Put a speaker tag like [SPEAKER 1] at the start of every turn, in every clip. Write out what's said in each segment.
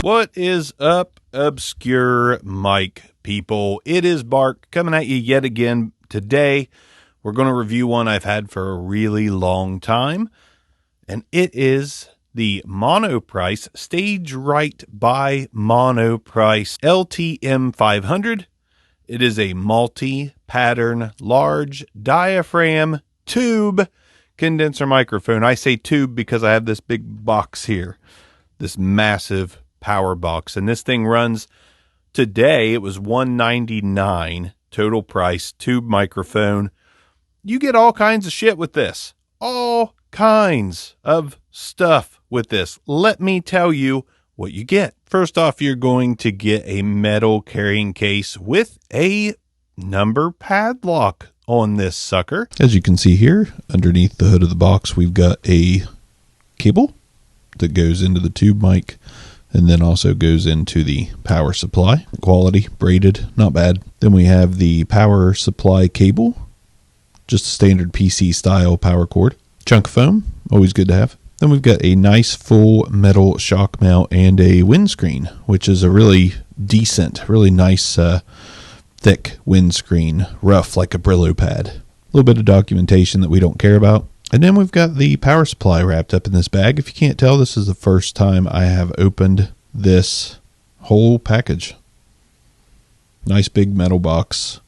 [SPEAKER 1] What is up, obscure mic people? It is Bark coming at you yet again. Today, we're going to review one I've had for a really long time, and it is the Monoprice Stage Right by Monoprice LTM500. It is a multi-pattern, large diaphragm tube condenser microphone. I say tube because I have this big box here, this massive power box, and this thing runs today. It was $199 total price, tube microphone. You get all kinds of shit with this, all kinds of stuff with this. Let me tell you what you get. First off, you're going to get a metal carrying case with a number padlock on this sucker. As you can see here, underneath the hood of the box, we've got a cable that goes into the tube mic and then also goes into the power supply. Quality, braided, not bad. Then we have the power supply cable, just a standard PC style power cord. Chunk of foam, always good to have. Then we've got a nice full metal shock mount and a windscreen, which is a really decent, really nice, thick windscreen, rough like a Brillo pad. A little bit of documentation that we don't care about. And then we've got the power supply wrapped up in this bag. If you can't tell, this is the first time I have opened this whole package. Nice big metal box.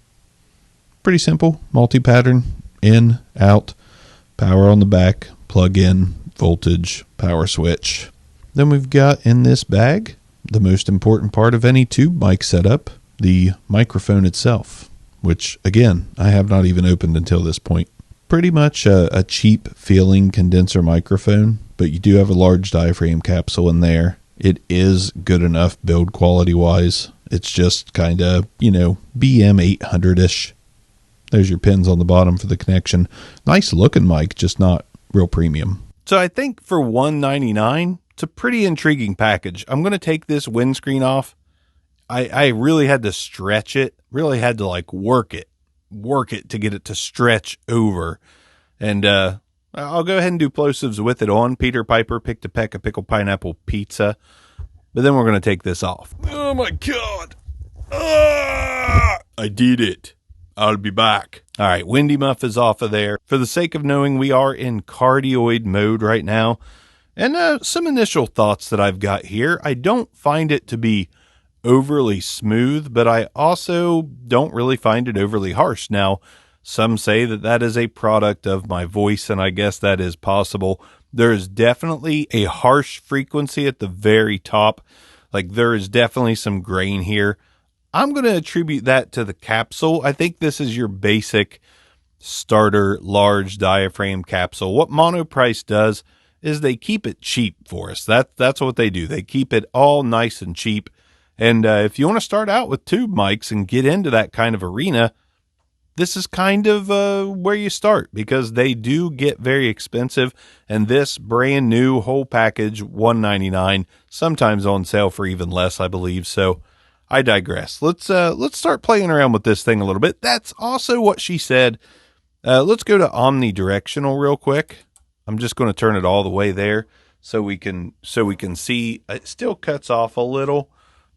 [SPEAKER 1] Pretty simple, multi-pattern, in, out, power on the back, plug in, voltage, power switch. Then we've got in this bag the most important part of any tube mic setup, the microphone itself, which again, I have not even opened until this point. Pretty much a cheap feeling condenser microphone, but you do have a large diaphragm capsule in there. It is good enough build quality wise. It's just kind of, BM800-ish. There's your pins on the bottom for the connection. Nice looking mic, just not real premium. So I think for $199, it's a pretty intriguing package. I'm going to take this windscreen off. I really had to stretch it, really had to work it to get it to stretch over. And I'll go ahead and do plosives with it on. Peter Piper picked a peck of pickled pineapple pizza. But then we're going to take this off. Oh my God. I did it. I'll be back. All right, Windy Muff is off of there. For the sake of knowing, we are in cardioid mode right now. And some initial thoughts that I've got here. I don't find it to be overly smooth, but I also don't really find it overly harsh. Now, some say that that is a product of my voice, and I guess that is possible. There is definitely a harsh frequency at the very top. There is definitely some grain here. I'm going to attribute that to the capsule. I think this is your basic starter large diaphragm capsule. What Monoprice does is they keep it cheap for us. That's what they do. They keep it all nice and cheap. And if you want to start out with tube mics and get into that kind of arena, this is kind of where you start, because they do get very expensive. And this brand new whole package, $199, sometimes on sale for even less, I believe. So I digress. Let's start playing around with this thing a little bit. That's also what she said. Let's go to omnidirectional real quick. I'm just going to turn it all the way there so we can see. It still cuts off a little.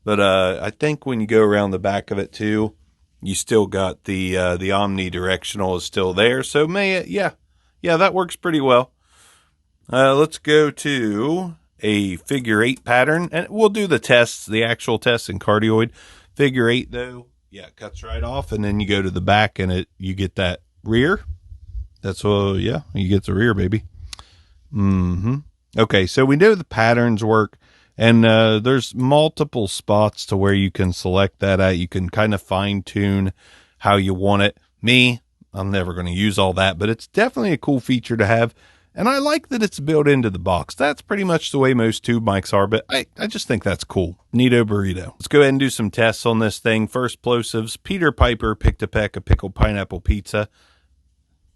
[SPEAKER 1] But I think when you go around the back of it too, you still got the omnidirectional is still there. So yeah, that works pretty well. Let's go to a figure 8 pattern, and we'll do the tests, the actual tests in cardioid. Figure 8 though, yeah, it cuts right off, and then you go to the back, and you get that rear. That's you get the rear, baby. Okay, so we know the patterns work. And there's multiple spots to where you can select that at. You can kind of fine tune how you want it. I'm never going to use all that, but it's definitely a cool feature to have. And I like that it's built into the box. That's pretty much the way most tube mics are, but I just think that's cool. Neato burrito. Let's go ahead and do some tests on this thing. First, plosives. Peter Piper picked a peck of pickled pineapple pizza.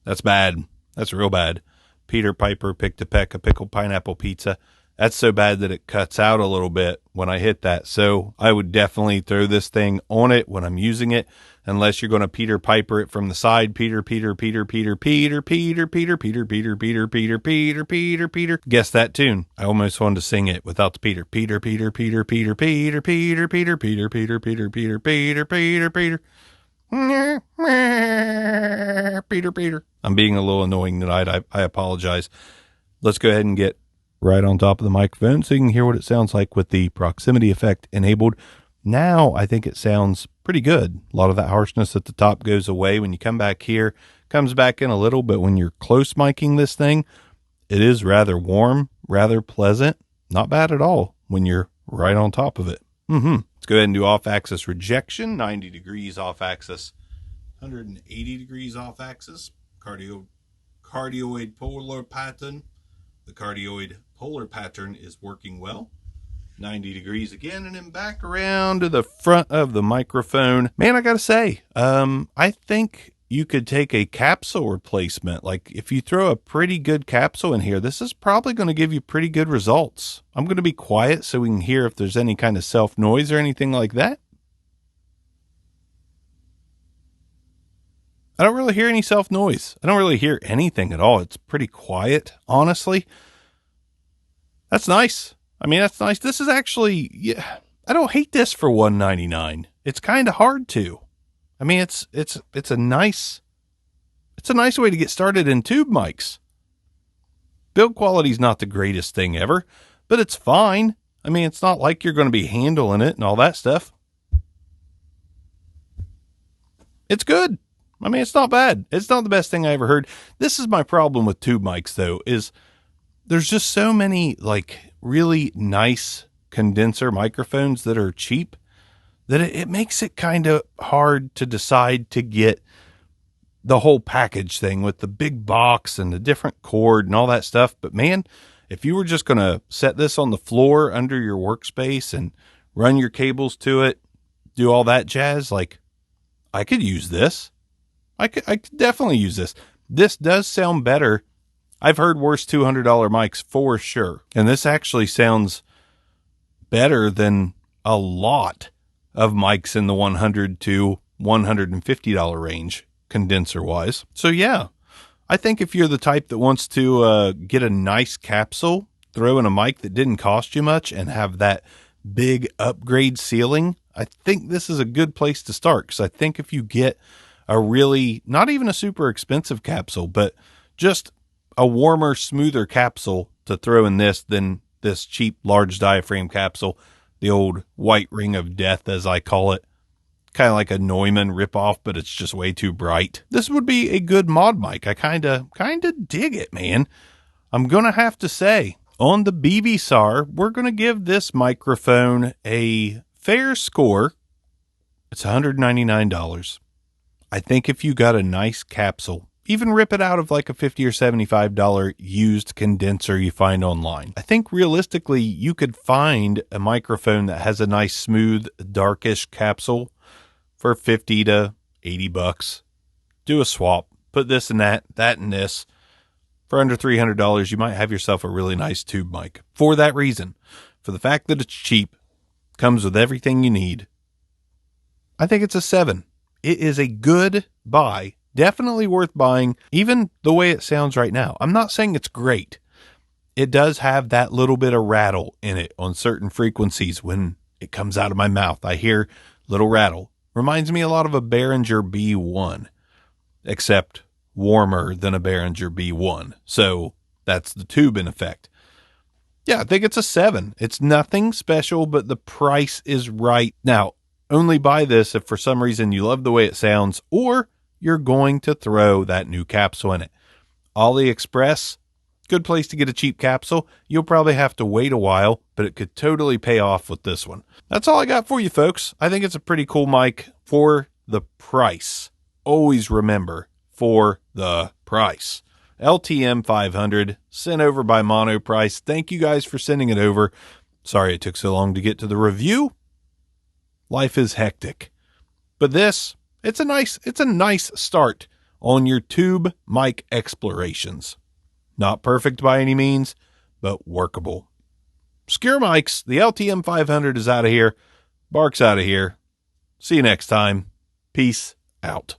[SPEAKER 1] That's bad. That's real bad. Peter Piper picked a peck of pickled pineapple pizza. That's so bad that it cuts out a little bit when I hit that. So I would definitely throw this thing on it when I'm using it, unless you're going to Peter Piper it from the side. Peter, Peter, Peter, Peter, Peter, Peter, Peter, Peter, Peter, Peter, Peter, Peter, Peter, Peter. Guess that tune. I almost wanted to sing it without the Peter. Peter, Peter, Peter, Peter, Peter, Peter, Peter, Peter, Peter, Peter, Peter, Peter, Peter, Peter. Peter, Peter. I'm being a little annoying tonight. I apologize. Let's go ahead and get right on top of the microphone so you can hear what it sounds like with the proximity effect enabled. Now I think it sounds pretty good. A lot of that harshness at the top goes away when you come back here, comes back in a little, but when you're close miking this thing, it is rather warm, rather pleasant. Not bad at all when you're right on top of it. Let's go ahead and do off-axis rejection, 90 degrees off-axis, 180 degrees off-axis, cardioid polar pattern. The cardioid polar pattern is working well. 90 degrees again, and then back around to the front of the microphone. Man, I gotta say, I think you could take a capsule replacement. Like, if you throw a pretty good capsule in here, this is probably going to give you pretty good results. I'm going to be quiet so we can hear if there's any kind of self noise or anything like that. I don't really hear any self noise. I don't really hear anything at all. It's pretty quiet, honestly. That's nice. I mean, that's nice. This is actually, yeah, I don't hate this for $199. It's kind of hard to. I mean, it's a nice way to get started in tube mics. Build quality's not the greatest thing ever, but it's fine. I mean, it's not like you're going to be handling it and all that stuff. It's good. I mean, it's not bad. It's not the best thing I ever heard. This is my problem with tube mics, though, is there's just so many, like, really nice condenser microphones that are cheap that it makes it kind of hard to decide to get the whole package thing with the big box and the different cord and all that stuff. But man, if you were just going to set this on the floor under your workspace and run your cables to it, do all that jazz, like, I could use this. I could definitely use this. This does sound better. I've heard worse $200 mics for sure. And this actually sounds better than a lot of mics in the $100 to $150 range, condenser wise. So yeah, I think if you're the type that wants to get a nice capsule, throw in a mic that didn't cost you much, and have that big upgrade ceiling, I think this is a good place to start. Because I think if you get a really, not even a super expensive capsule, but just a warmer, smoother capsule to throw in this than this cheap large diaphragm capsule, the old white ring of death, as I call it. Kind of like a Neumann ripoff, but it's just way too bright. This would be a good mod mic. I kind of dig it, man. I'm going to have to say, on the BBSAR, we're going to give this microphone a fair score. It's $199. I think if you got a nice capsule, even rip it out of like a $50 or $75 used condenser you find online, I think realistically you could find a microphone that has a nice smooth darkish capsule for $50 to $80. Do a swap, put this and that and this. For under $300, you might have yourself a really nice tube mic. For that reason, for the fact that it's cheap, comes with everything you need, I think it's a 7. It is a good buy. Definitely worth buying, even the way it sounds right now. I'm not saying it's great. It does have that little bit of rattle in it on certain frequencies when it comes out of my mouth. I hear little rattle. Reminds me a lot of a Behringer B1, except warmer than a Behringer B1. So that's the Tubin effect. Yeah, I think it's a 7. It's nothing special, but the price is right. Now, only buy this if for some reason you love the way it sounds, or you're going to throw that new capsule in it. AliExpress, good place to get a cheap capsule. You'll probably have to wait a while, but it could totally pay off with this one. That's all I got for you, folks. I think it's a pretty cool mic for the price. Always remember, for the price. LTM500, sent over by Monoprice. Thank you guys for sending it over. Sorry it took so long to get to the review. Life is hectic. But this, it's a nice start on your tube mic explorations. Not perfect by any means, but workable. Obscure mics. The LTM500 is out of here. Bark's out of here. See you next time. Peace out.